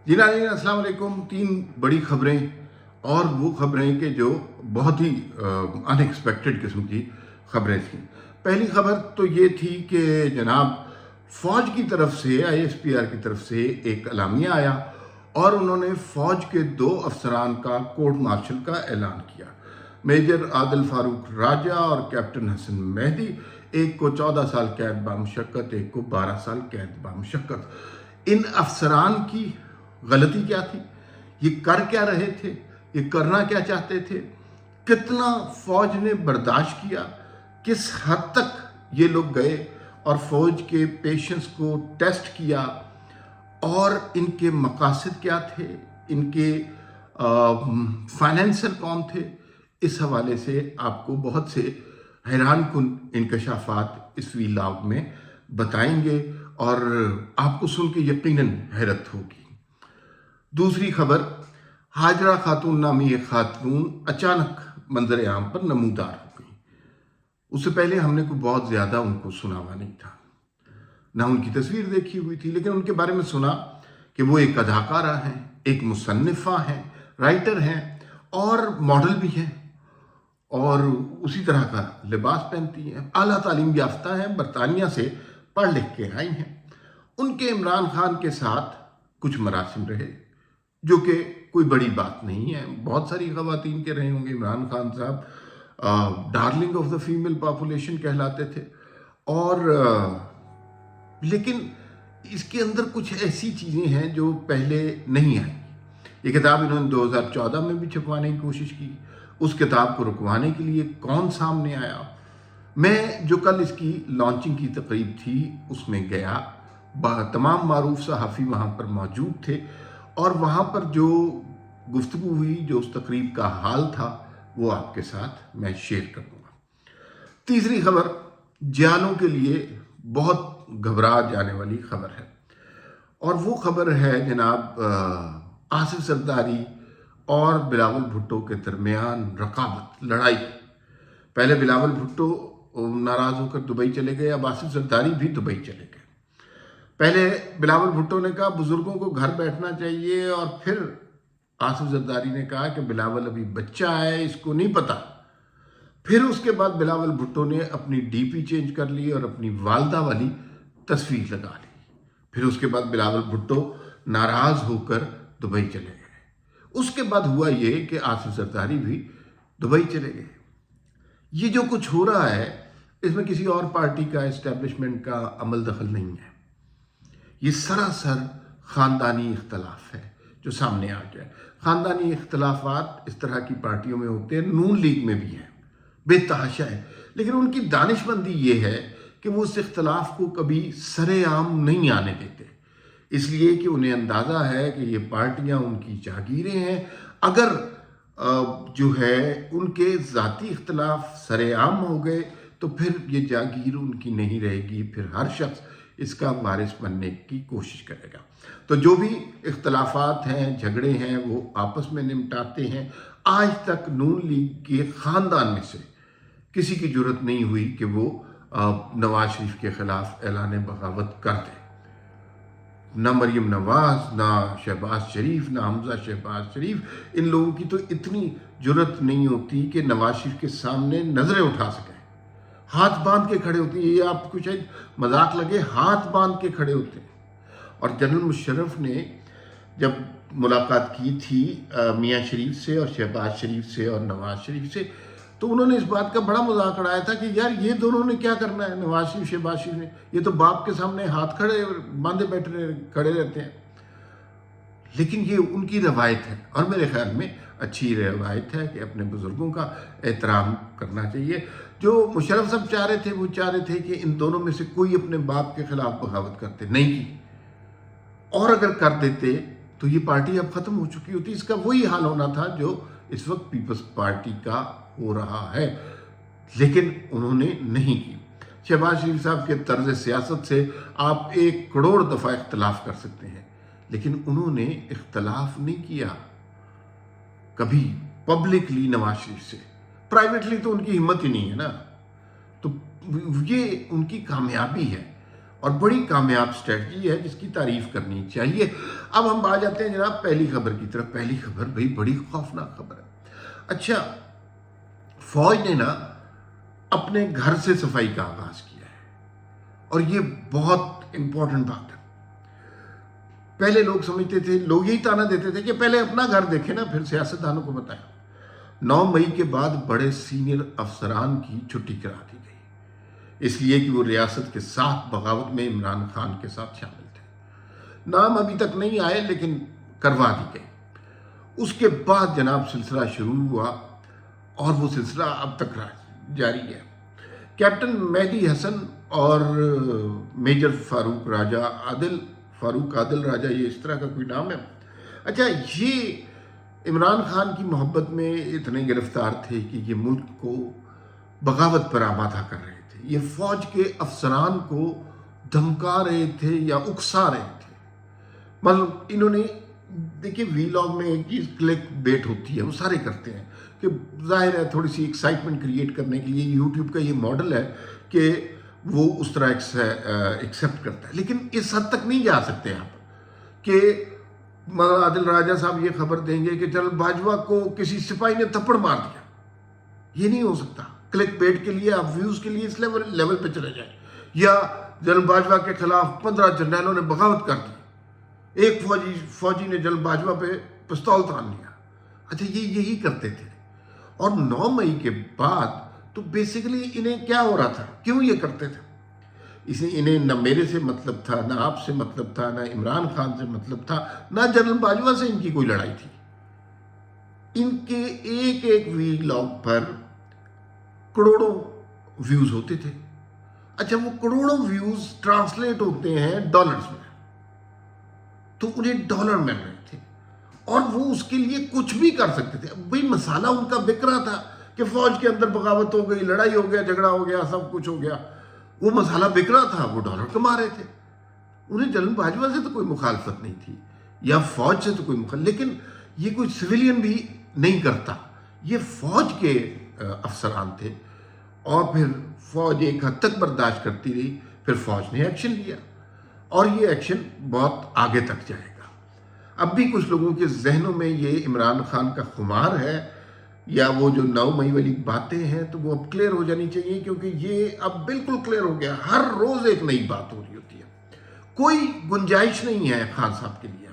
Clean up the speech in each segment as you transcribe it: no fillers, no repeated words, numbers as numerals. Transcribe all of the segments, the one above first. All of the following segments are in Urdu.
جی ناظرین السلام علیکم. 3 بڑی خبریں اور وہ خبریں کہ جو بہت ہی ان ایکسپیکٹڈ قسم کی خبریں تھیں. پہلی خبر تو یہ تھی کہ جناب فوج کی طرف سے ISPR کی طرف سے ایک اعلامیہ آیا اور انہوں نے فوج کے 2 افسران کا کورٹ مارشل کا اعلان کیا. میجر عادل فاروق راجہ اور کیپٹن حسن مہدی. ایک کو 14 سال قید بامشقت، ایک کو 12 سال قید بامشقت. ان افسران کی غلطی کیا تھی؟ یہ کر کیا رہے تھے؟ یہ کرنا کیا چاہتے تھے؟ کتنا فوج نے برداشت کیا؟ کس حد تک یہ لوگ گئے اور فوج کے پیشنس کو ٹیسٹ کیا؟ اور ان کے مقاصد کیا تھے؟ ان کے فائنینسر کون تھے؟ اس حوالے سے آپ کو بہت سے حیران کن انکشافات اس ویلاگ میں بتائیں گے اور آپ کو سن کے یقیناً حیرت ہوگی. دوسری خبر، ہاجرہ خاتون نامی ایک خاتون اچانک منظر عام پر نمودار ہو گئی. اس سے پہلے ہم نے کوئی بہت زیادہ ان کو سنا ہوا نہیں تھا، نہ ان کی تصویر دیکھی ہوئی تھی، لیکن ان کے بارے میں سنا کہ وہ ایک اداکارہ ہیں، ایک مصنفہ ہیں، رائٹر ہیں اور ماڈل بھی ہیں اور اسی طرح کا لباس پہنتی ہیں. اعلیٰ تعلیم یافتہ ہیں، برطانیہ سے پڑھ لکھ کے آئی ہیں. ان کے عمران خان کے ساتھ کچھ مراسم رہے جو کہ کوئی بڑی بات نہیں ہے. بہت ساری خواتین کے رہے ہوں گے. عمران خان صاحب darling of the female population کہلاتے تھے اور لیکن اس کے اندر کچھ ایسی چیزیں ہیں جو پہلے نہیں آئیں. یہ کتاب انہوں نے 2014 میں بھی چھپوانے کی کوشش کی. اس کتاب کو رکوانے کے لیے کون سامنے آیا؟ میں جو کل اس کی لانچنگ کی تقریب تھی اس میں گیا. تمام معروف صحافی وہاں پر موجود تھے اور وہاں پر جو گفتگو ہوئی، جو اس تقریب کا حال تھا، وہ آپ کے ساتھ میں شیئر کروں گا. تیسری خبر جیالوں کے لیے بہت گھبرا جانے والی خبر ہے اور وہ خبر ہے جناب آصف زرداری اور بلاول بھٹو کے درمیان رقابت، لڑائی. پہلے بلاول بھٹو ناراض ہو کر دبئی چلے گئے، اب آصف زرداری بھی دبئی چلے گئے. پہلے بلاول بھٹو نے کہا بزرگوں کو گھر بیٹھنا چاہیے اور پھر آصف زرداری نے کہا کہ بلاول ابھی بچہ ہے، اس کو نہیں پتا. پھر اس کے بعد بلاول بھٹو نے اپنی ڈی پی چینج کر لی اور اپنی والدہ والی تصویر لگا لی. پھر اس کے بعد بلاول بھٹو ناراض ہو کر دبئی چلے گئے. اس کے بعد ہوا یہ کہ آصف زرداری بھی دبئی چلے گئے. یہ جو کچھ ہو رہا ہے اس میں کسی اور پارٹی کا، اسٹیبلشمنٹ کا عمل دخل نہیں ہے. یہ سراسر خاندانی اختلاف ہے جو سامنے آ گیا. خاندانی اختلافات اس طرح کی پارٹیوں میں ہوتے ہیں، نون لیگ میں بھی ہیں، بے تحاشا ہے. لیکن ان کی دانش مندی یہ ہے کہ وہ اس اختلاف کو کبھی سر عام نہیں آنے دیتے، اس لیے کہ انہیں اندازہ ہے کہ یہ پارٹیاں ان کی جاگیریں ہیں. اگر جو ہے ان کے ذاتی اختلاف سر عام ہو گئے تو پھر یہ جاگیر ان کی نہیں رہے گی، پھر ہر شخص اس کا وارث بننے کی کوشش کرے گا. تو جو بھی اختلافات ہیں، جھگڑے ہیں، وہ آپس میں نمٹاتے ہیں. آج تک نون لیگ کے خاندان میں سے کسی کی جرت نہیں ہوئی کہ وہ نواز شریف کے خلاف اعلان بغاوت کر دے. نہ مریم نواز، نہ شہباز شریف، نہ حمزہ شہباز شریف. ان لوگوں کی تو اتنی جرت نہیں ہوتی کہ نواز شریف کے سامنے نظریں اٹھا سکیں. ہاتھ باندھ کے کھڑے ہوتے ہیں. یہ آپ کو شاید مذاق لگے، ہاتھ باندھ کے کھڑے ہوتے ہیں. اور جنرل مشرف نے جب ملاقات کی تھی میاں شریف سے اور شہباز شریف سے اور نواز شریف سے، تو انہوں نے اس بات کا بڑا مذاق اڑایا تھا کہ یار یہ دونوں نے کیا کرنا ہے، نواز شریف شہباز شریف نے، یہ تو باپ کے سامنے ہاتھ باندھے کھڑے رہتے ہیں. لیکن یہ ان کی روایت ہے اور میرے خیال میں اچھی روایت ہے کہ اپنے بزرگوں کا احترام کرنا چاہیے. جو مشرف صاحب چاہ رہے تھے وہ چاہ رہے تھے کہ ان دونوں میں سے کوئی اپنے باپ کے خلاف بغاوت کرتے، نہیں کی. اور اگر کر دیتے تو یہ پارٹی اب ختم ہو چکی ہوتی. اس کا وہی حال ہونا تھا جو اس وقت پیپلز پارٹی کا ہو رہا ہے، لیکن انہوں نے نہیں کی. شہباز شریف صاحب کے طرز سیاست سے آپ 1 کروڑ دفعہ اختلاف کر سکتے ہیں، لیکن انہوں نے اختلاف نہیں کیا کبھی پبلکلی نواز شریف سے. پرائیویٹلی تو ان کی ہمت ہی نہیں ہے نا. تو یہ ان کی کامیابی ہے اور بڑی کامیاب اسٹریٹجی ہے جس کی تعریف کرنی چاہیے۔ اب ہم آ جاتے ہیں جناب پہلی خبر کی طرف۔ پہلی خبر بھئی بڑی خوفناک خبر ہے۔ اچھا، فوج نے نا اپنے گھر سے صفائی کا آغاز کیا ہے، اور یہ بہت امپورٹنٹ بات ہے۔ پہلے لوگ سمجھتے تھے، لوگ یہی تانا دیتے تھے کہ پہلے اپنا گھر دیکھیں نا، پھر سیاستدانوں کو بتائیں۔ 9 مئی کے بعد بڑے سینئر افسران کی چھٹی کرا دی گئی، اس لیے کہ وہ ریاست کے ساتھ بغاوت میں عمران خان کے ساتھ شامل تھے۔ نام ابھی تک نہیں آئے لیکن کروا دی گئی۔ اس کے بعد جناب سلسلہ شروع ہوا، اور وہ سلسلہ اب تک جاری ہے۔ کیپٹن مہدی حسن اور میجر فاروق عادل راجہ، یہ اس طرح کا کوئی نام ہے۔ اچھا، یہ عمران خان کی محبت میں اتنے گرفتار تھے کہ یہ ملک کو بغاوت پر آمادہ کر رہے تھے۔ یہ فوج کے افسران کو دھمکا رہے تھے یا اکسا رہے تھے۔ مطلب انہوں نے، دیکھیں وی لاگ میں ایک چیز کلک بیٹ ہوتی ہے، وہ سارے کرتے ہیں کہ ظاہر ہے تھوڑی سی ایکسائٹمنٹ کریٹ کرنے کے لیے یوٹیوب کا یہ ماڈل ہے کہ وہ اس طرح ایکسیپٹ کرتا ہے، لیکن اس حد تک نہیں جا سکتے آپ کہ عادل راجہ صاحب یہ خبر دیں گے کہ جنرل باجوہ کو کسی سپاہی نے تھپڑ مار دیا۔ یہ نہیں ہو سکتا۔ کلک بیٹ کے لیے، آپ ویوز کے لیے اس لیول پہ چلے جائیں، یا جنرل باجوہ کے خلاف 15 جرنیلوں نے بغاوت کر دی، ایک فوجی نے جنرل باجوہ پہ پستول تان لیا۔ اچھا، یہ یہی کرتے تھے۔ اور 9 مئی کے بعد تو بیسیکلی انہیں کیا ہو رہا تھا، کیوں یہ کرتے تھے؟ انہیں نہ میرے سے مطلب تھا، نہ آپ سے مطلب تھا، نہ عمران خان سے مطلب تھا، نہ جنرل باجوہ سے ان کی کوئی لڑائی تھی۔ ان کے ایک ایک وی لاگ پر کروڑوں ویوز ہوتے تھے۔ اچھا، وہ کروڑوں ویوز ٹرانسلیٹ ہوتے ہیں ڈالرز میں، تو انہیں ڈالر مل رہے تھے، اور وہ اس کے لیے کچھ بھی کر سکتے تھے۔ بھئی مسالہ ان کا بک رہا تھا کہ فوج کے اندر بغاوت ہو گئی، لڑائی ہو گیا، جھگڑا ہو گیا، سب کچھ ہو گیا، وہ مسالہ بک رہا تھا، وہ ڈالر کما رہے تھے۔ انہیں جنرل باجوہ سے تو کوئی مخالفت نہیں تھی، یا فوج سے تو کوئی مخالفت، لیکن یہ کوئی سویلین بھی نہیں کرتا، یہ فوج کے افسران تھے۔ اور پھر فوج ایک حد تک برداشت کرتی رہی، پھر فوج نے ایکشن لیا، اور یہ ایکشن بہت آگے تک جائے گا۔ اب بھی کچھ لوگوں کے ذہنوں میں یہ عمران خان کا خمار ہے، یا وہ جو 9 مئی والی باتیں ہیں، تو وہ اب کلیئر ہو جانی چاہیے، کیونکہ یہ اب بالکل کلیئر ہو گیا۔ ہر روز ایک نئی بات ہو رہی ہوتی ہے، کوئی گنجائش نہیں ہے خان صاحب کے لیے۔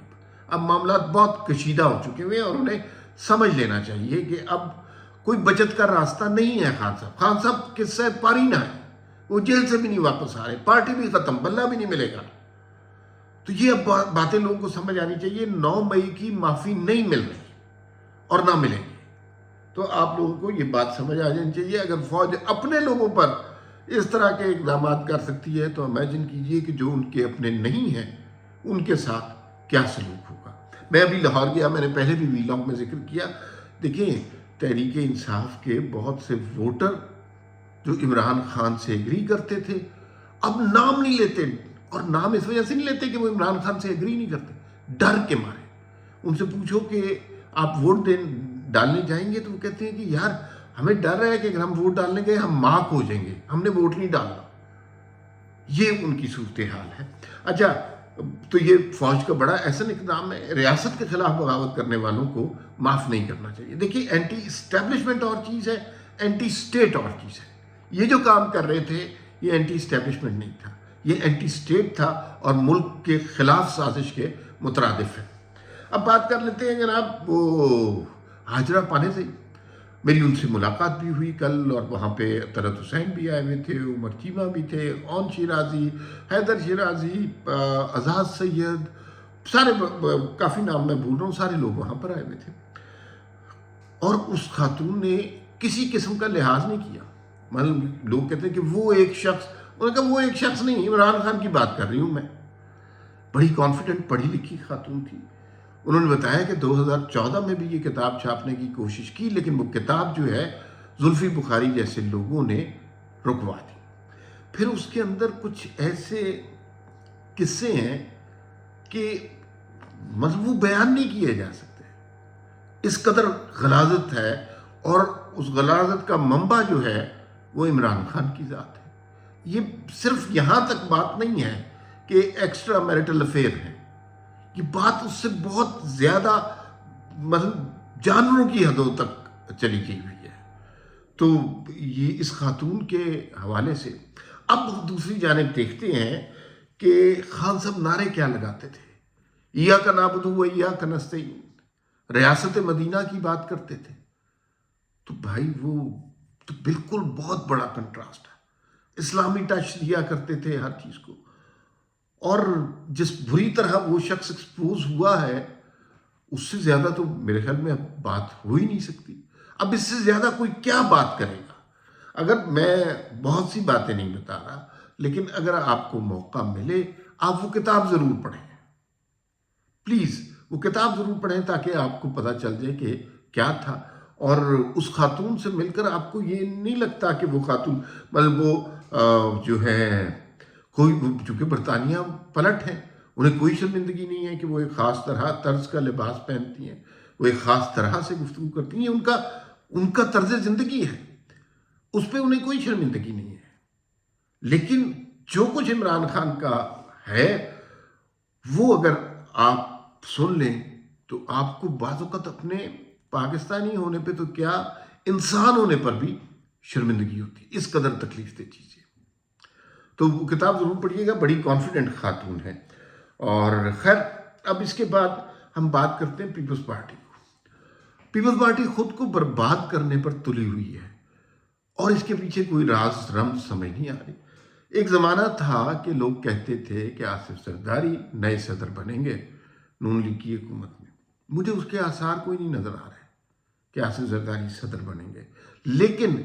اب معاملات بہت کشیدہ ہو چکے ہوئے ہیں، اور انہیں سمجھ لینا چاہیے کہ اب کوئی بچت کا راستہ نہیں ہے۔ خان صاحب قصہ پاری نہ ہے، وہ جیل سے بھی نہیں واپس آ رہے، پارٹی بھی ختم، بلہ بھی نہیں ملے گا۔ تو یہ اب باتیں لوگوں کو سمجھ آنی چاہیے۔ 9 مئی کی معافی نہیں مل رہی، اور نہ ملے گی۔ تو آپ لوگوں کو یہ بات سمجھ آ جانی چاہیے، اگر فوج اپنے لوگوں پر اس طرح کے اقدامات کر سکتی ہے، تو امیجن کیجئے کہ جو ان کے اپنے نہیں ہیں، ان کے ساتھ کیا سلوک ہوگا۔ میں ابھی لاہور گیا، میں نے پہلے بھی وی لاگ میں ذکر کیا۔ دیکھیں، تحریک انصاف کے بہت سے ووٹر جو عمران خان سے ایگری کرتے تھے، اب نام نہیں لیتے، اور نام اس وجہ سے نہیں لیتے کہ وہ عمران خان سے ایگری نہیں کرتے، ڈر کے مارے۔ ان سے پوچھو کہ آپ ووٹ ڈالنے جائیں گے، تو وہ کہتے ہیں کہ یار ہمیں ڈر ہے کہ اگر ہم ووٹ ڈالنے گئے ہم مارک ہو جائیں گے، ہم نے ووٹ نہیں ڈالنا۔ یہ ان کی صورتحال ہے۔ اچھا، تو یہ فوج کا بڑا احسن اقدام ہے۔ ریاست کے خلاف بغاوت کرنے والوں کو معاف نہیں کرنا چاہیے۔ دیکھیے، اینٹی اسٹیبلشمنٹ اور چیز ہے، اینٹی اسٹیٹ اور چیز ہے۔ یہ جو کام کر رہے تھے، یہ اینٹی اسٹیبلشمنٹ نہیں تھا، یہ اینٹی اسٹیٹ تھا، اور ملک کے خلاف سازش کے مترادف ہے۔ اب بات کر لیتے ہیں جناب وہ ہاجرہ پانے سے۔ میری ان سے ملاقات بھی ہوئی کل، اور وہاں پہ طلعت حسین بھی آئے ہوئے تھے، عمر چیمہ بھی تھے، اون شیرازی، حیدر شیرازی، اعزاز سید، سارے کافی نام میں بھول رہا ہوں، سارے لوگ وہاں پر آئے ہوئے تھے۔ اور اس خاتون نے کسی قسم کا لحاظ نہیں کیا۔ مطلب لوگ کہتے ہیں کہ وہ ایک شخص، انہوں نے کہا وہ ایک شخص نہیں، عمران خان کی بات کر رہی ہوں میں۔ بڑی کانفیڈنٹ، پڑھی لکھی خاتون تھی۔ انہوں نے بتایا کہ 2014 میں بھی یہ کتاب چھاپنے کی کوشش کی، لیکن وہ کتاب جو ہے زلفی بخاری جیسے لوگوں نے رکوا دی۔ پھر اس کے اندر کچھ ایسے قصے ہیں کہ مطلب وہ بیان نہیں کیے جا سکتے، اس قدر غلاظت ہے، اور اس غلاظت کا منبع جو ہے وہ عمران خان کی ذات ہے۔ یہ صرف یہاں تک بات نہیں ہے کہ ایکسٹرا میرٹل افیئر ہے، یہ بات اس سے بہت زیادہ مطلب جانوروں کی حدوں تک چلی گئی ہوئی ہے۔ تو یہ اس خاتون کے حوالے سے اب دوسری جانب دیکھتے ہیں کہ خان صاحب نعرے کیا لگاتے تھے۔ ایاک نعبد و ایاک نستعین، ریاست مدینہ کی بات کرتے تھے۔ تو بھائی وہ تو بالکل بہت بڑا کنٹراسٹ ہے، اسلامی ٹچ دیا کرتے تھے ہر چیز کو، اور جس بری طرح وہ شخص ایکسپوز ہوا ہے اس سے زیادہ تو میرے خیال میں اب بات ہو ہی نہیں سکتی۔ اب اس سے زیادہ کوئی کیا بات کرے گا؟ اگر میں بہت سی باتیں نہیں بتا رہا، لیکن اگر آپ کو موقع ملے آپ وہ کتاب ضرور پڑھیں، پلیز وہ کتاب ضرور پڑھیں تاکہ آپ کو پتہ چل جائے کہ کیا تھا۔ اور اس خاتون سے مل کر آپ کو یہ نہیں لگتا کہ وہ خاتون مطلب وہ جو ہے کوئی، چونکہ برطانیہ پلٹ ہے، انہیں کوئی شرمندگی نہیں ہے کہ وہ ایک خاص طرز کا لباس پہنتی ہیں، وہ ایک خاص طرح سے گفتگو کرتی ہیں، ان کا طرز زندگی ہے، اس پہ انہیں کوئی شرمندگی نہیں ہے۔ لیکن جو کچھ عمران خان کا ہے وہ اگر آپ سن لیں تو آپ کو بعض اوقات اپنے پاکستانی ہونے پہ تو کیا انسان ہونے پر بھی شرمندگی ہوتی ہے، اس قدر تکلیف دہ چیز ہے۔ تو وہ کتاب ضرور پڑھیے گا، بڑی کانفیڈنٹ خاتون ہے۔ اور خیر اب اس کے بعد ہم بات کرتے ہیں پیپلز پارٹی کو۔ پیپلز پارٹی خود کو برباد کرنے پر تلی ہوئی ہے اور اس کے پیچھے کوئی راز رمز سمجھ نہیں آ رہی۔ ایک زمانہ تھا کہ لوگ کہتے تھے کہ آصف زرداری نئے صدر بنیں گے نون لیگ کی حکومت میں، مجھے اس کے آثار کوئی نہیں نظر آ رہے کہ آصف زرداری صدر بنیں گے۔ لیکن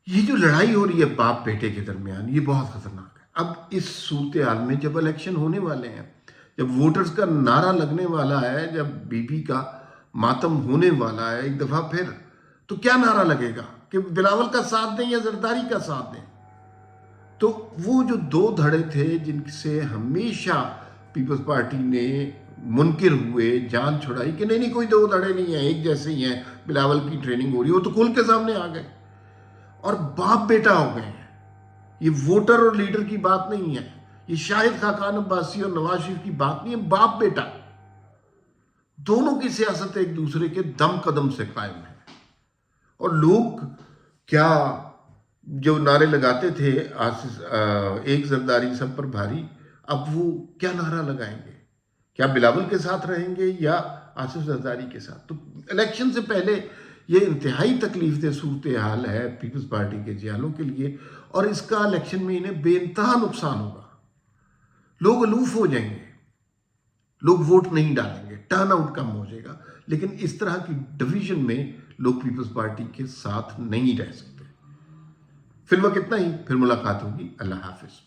یہ جو لڑائی ہو رہی ہے باپ بیٹے کے درمیان، یہ بہت خطرناک ہے۔ اب اس صورتحال میں جب الیکشن ہونے والے ہیں، جب ووٹرز کا نعرہ لگنے والا ہے، جب بی بی کا ماتم ہونے والا ہے ایک دفعہ پھر، تو کیا نعرہ لگے گا کہ بلاول کا ساتھ دیں یا زرداری کا ساتھ دیں؟ تو وہ جو دو دھڑے تھے جن سے ہمیشہ پیپلز پارٹی نے منکر ہوئے، جان چھڑائی کہ نہیں کوئی دو دھڑے نہیں ہیں، ایک جیسے ہی ہیں، بلاول کی ٹریننگ ہو رہی ہے، وہ تو کھل کے سامنے آ گئے اور باپ بیٹا ہو گئے ہیں۔ یہ ووٹر اور لیڈر کی بات نہیں ہے، یہ شاہد خاقان عباسی اور نواز شریف کی بات نہیں ہے، باپ بیٹا دونوں کی سیاست ایک دوسرے کے دم قدم سے قائم ہے۔ اور لوگ کیا جو نعرے لگاتے تھے ایک زرداری سب پر بھاری، اب وہ کیا نعرہ لگائیں گے؟ کیا بلاول کے ساتھ رہیں گے یا آصف زرداری کے ساتھ؟ تو الیکشن سے پہلے یہ انتہائی تکلیف دہ صورتحال ہے پیپلز پارٹی کے جیالوں کے لیے، اور اس کا الیکشن میں انہیں بے انتہا نقصان ہوگا۔ لوگ الوف ہو جائیں گے، لوگ ووٹ نہیں ڈالیں گے، ٹرن آؤٹ کم ہو جائے گا، لیکن اس طرح کی ڈویژن میں لوگ پیپلز پارٹی کے ساتھ نہیں رہ سکتے۔ فی الوقت اتنا ہی، پھر ملاقات ہوگی۔ اللہ حافظ۔